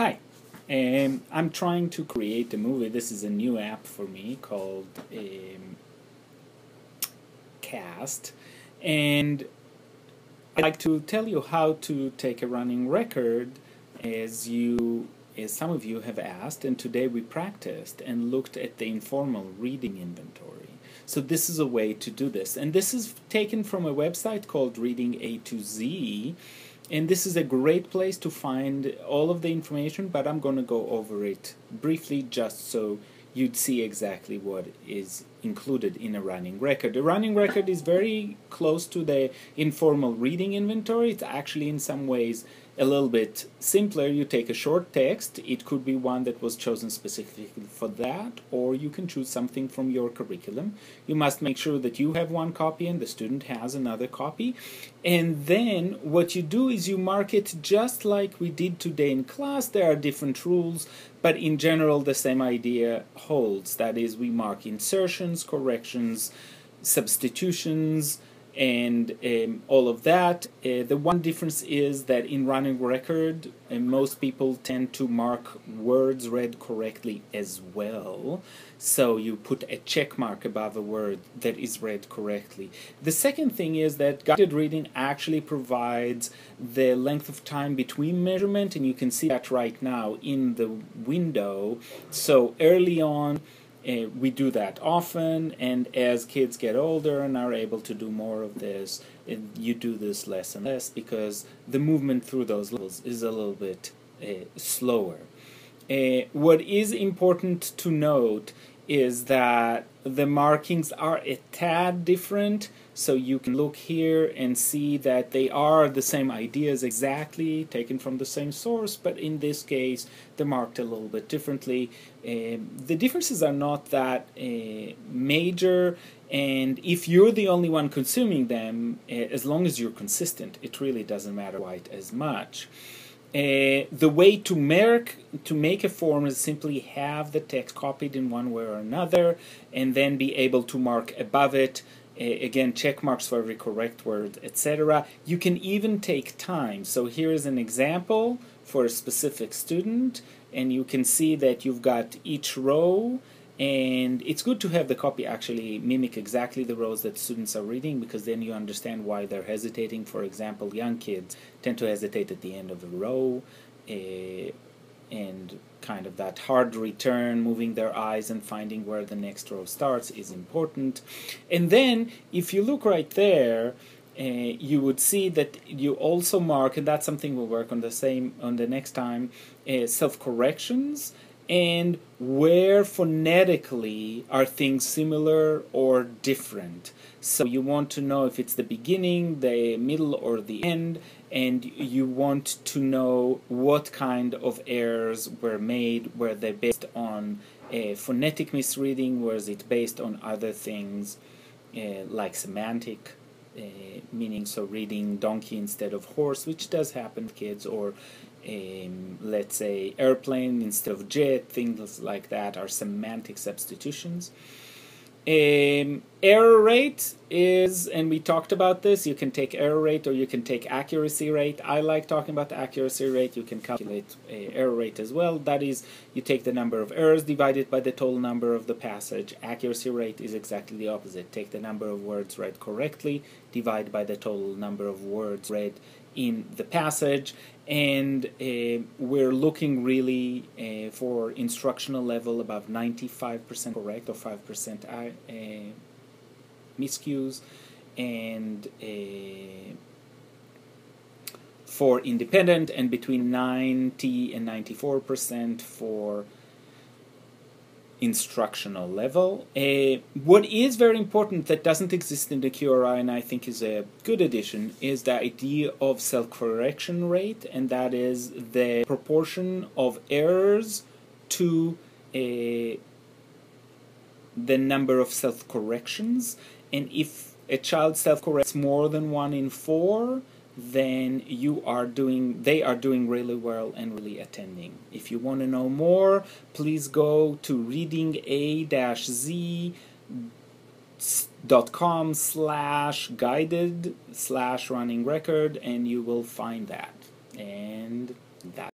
Hi, I'm trying to create a movie. This is a new app for me called Cast, and I'd like to tell you how to take a running record, as some of you have asked, and today we practiced and looked at the informal reading inventory. So this is a way to do this, and this is taken from a website called Reading A to Z. And this is a great place to find all of the information, but I'm going to go over it briefly just so you'd see exactly what is included in a running record. A running record is very close to the informal reading inventory. It's actually in some ways a little bit simpler. You take a short text. It could be one that was chosen specifically for that, or you can choose something from your curriculum. You must make sure that you have one copy and the student has another copy. And then what you do is you mark it just like we did today in class. There are different rules, but in general the same idea holds. That is, we mark insertions, corrections, substitutions, and all of that. The one difference is that in running record, most people tend to mark words read correctly as well. So you put a check mark above a word that is read correctly. The second thing is that guided reading actually provides the length of time between measurement, and you can see that right now in the window. So early on, we do that often, and as kids get older and are able to do more of this, you do this less and less because the movement through those levels is a little bit slower. What is important to note is that the markings are a tad different, so you can look here and see that they are the same ideas exactly, taken from the same source, but in this case they're marked a little bit differently. The differences are not that major, and if you're the only one consuming them, as long as you're consistent, it really doesn't matter quite as much. The way to make a form is simply have the text copied in one way or another, and then be able to mark above it. Again, check marks for every correct word, etc. You can even take time. So here is an example for a specific student, and you can see that you've got each row, and it's good to have the copy actually mimic exactly the rows that students are reading, because then you understand why they're hesitating. For example, young kids tend to hesitate at the end of a row, and kind of that hard return, moving their eyes and finding where the next row starts is important. And then, if you look right there, you would see that you also mark, and that's something we'll work on the next time, self-corrections, and where phonetically are things similar or different. So you want to know if it's the beginning, the middle, or the end, and you want to know what kind of errors were made. Were they based on phonetic misreading? Was it based on other things like semantic meaning, so reading donkey instead of horse, which does happen to kids, or let's say airplane instead of jet, things like that are semantic substitutions. Error rate is, and we talked about this, you can take error rate or you can take accuracy rate. I like talking about the accuracy rate. You can calculate error rate as well. That is, you take the number of errors divided by the total number of the passage. Accuracy rate is exactly the opposite. Take the number of words read correctly, divide by the total number of words read in the passage. And we're looking really for instructional level above 95% correct or 5% miscues, and for independent, and between 90 and 94% for instructional level. What is very important that doesn't exist in the QRI, and I think is a good addition, is the idea of self-correction rate, and that is the proportion of errors to the number of self-corrections. And if a child self-corrects more than 1 in 4, then they are doing really well and really attending. If you want to know more, please go to readinga-z.com/guided/running record, and you will find that. And that